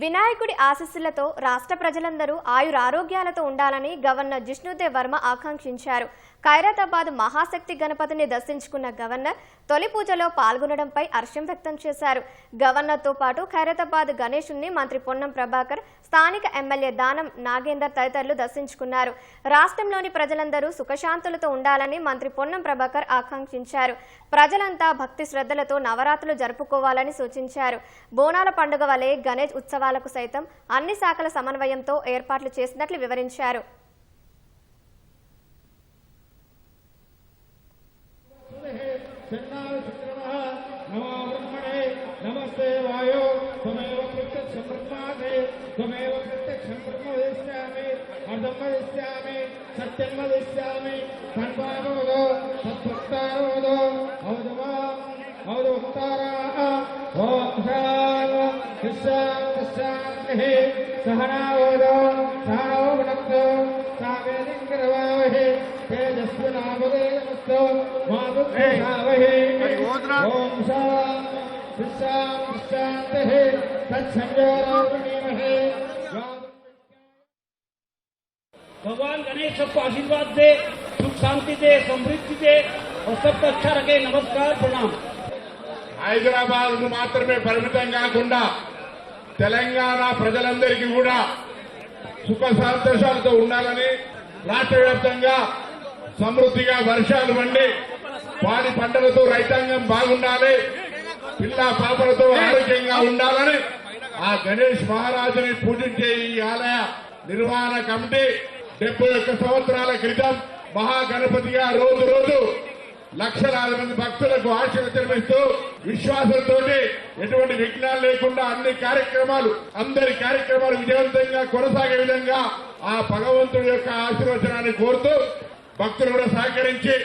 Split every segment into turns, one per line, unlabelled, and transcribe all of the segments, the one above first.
వినాయకుడి ఆశీస్సులతో రాష్ట్ర ప్రజలందరూ ఆయురారోగ్యాలతో ఉండాలని గవర్నర్ జిష్ణుదేవ్ వర్మ ఆకాంక్షించారు. ఖైరతాబాద్ మహాశక్తి గణపతిని దర్శించుకున్న గవర్నర్ తొలి పూజలో పాల్గొనడంపై హర్షం వ్యక్తం చేశారు. గవర్నర్తో పాటు ఖైరతాబాద్ గణేశుణ్ణి మంత్రి పొన్నం ప్రభాకర్, స్థానిక ఎమ్మెల్యే దానం నాగేందర్ తదితరులు దర్శించుకున్నారు. రాష్ట్రంలోని ప్రజలందరూ సుఖశాంతులతో ఉండాలని మంత్రి పొన్నం ప్రభాకర్ ఆకాంక్షించారు. ప్రజలంతా భక్తి శ్రద్ధలతో నవరాత్రులు జరుపుకోవాలని సూచించారు. బోనాల పండుగ వలె గణేష్ ఉత్సవాలకు సైతం అన్ని శాఖల సమన్వయంతో ఏర్పాట్లు చేసినట్లు వివరించారు.
नमस्ते वायो त्वमेव प्रत्यक्षं ब्रह्मासि त्वमेव प्रत्यक्षं ब्रह्म वदिष्यामि अर्धं वदिष्यामि सत्यं वदिष्यामि तन्वावदो तत्वक्तावदो अवधवक्ताराः ओम शान्तिः सहनावदो सहनौ भुनक्तु सावेदिं करवावहे तेजस्विनावदेवस्तु मा विद्विषावहे ओम
भगवान गणेश सबको आशीर्वाद दे, सुख शांति दे, समृद्धि दे और सबको अच्छा रखे। नमस्कार, प्रणाम।
హైదరాబాద్ మాత్రమే పరిమితం కాకుండా తెలంగాణ ప్రజలందరికీ కూడా సుఖ సంతోషాలతో ఉండాలని, రాష్ట్ర వ్యాప్తంగా సమృద్ధిగా వర్షాలు పండి పాడి పంటలతో రైతాంగం బాగుండాలి, పిల్ల పాపలతో ఆరోగ్యంగా ఉండాలని ఆ గణేష్ మహారాజుని పూజించే ఈ ఆలయ నిర్వహణ కమిటీ 71 సంవత్సరాల క్రితం మహాగణపతిగా రోజు రోజు లక్షలాది మంది భక్తులకు ఆశీర్వచనమిస్తూ విశ్వాసంతో ఎటువంటి విఘ్నాలు లేకుండా అందరి కార్యక్రమాలు విజయవంతంగా కొనసాగే విధంగా ఆ భగవంతుడి యొక్క ఆశీర్వచనాన్ని కోరుతూ భక్తులు కూడా సహకరించి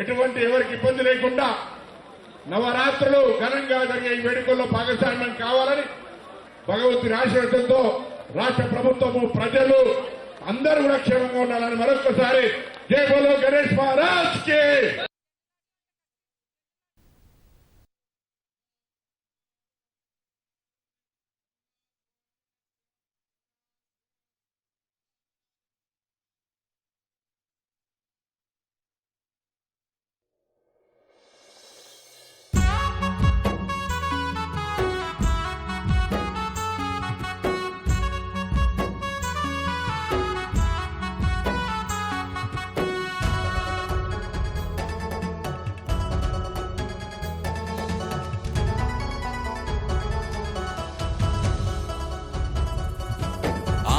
ఎటువంటి ఎవరికి ఇబ్బంది లేకుండా నవరాత్రులు ఘనంగా జరిగే ఈ వేడుకల్లో భాగస్వామ్యం కావాలని భగవంతుని ఆశీర్వాదంతో రాష్ట్ర ప్రభుత్వము, ప్రజలు అందరూ కూడా క్షేమంగా ఉండాలని మరొకసారి జై బోలో గణేష్ మహారాజ్ కి.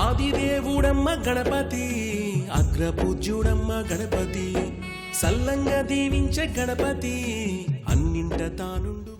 ఆదిదేవుడమ్మ గణపతి, అగ్రపూజ్యుడమ్మ గణపతి, సల్లంగా దీవించే గణపతి, అన్నింట తానుండు.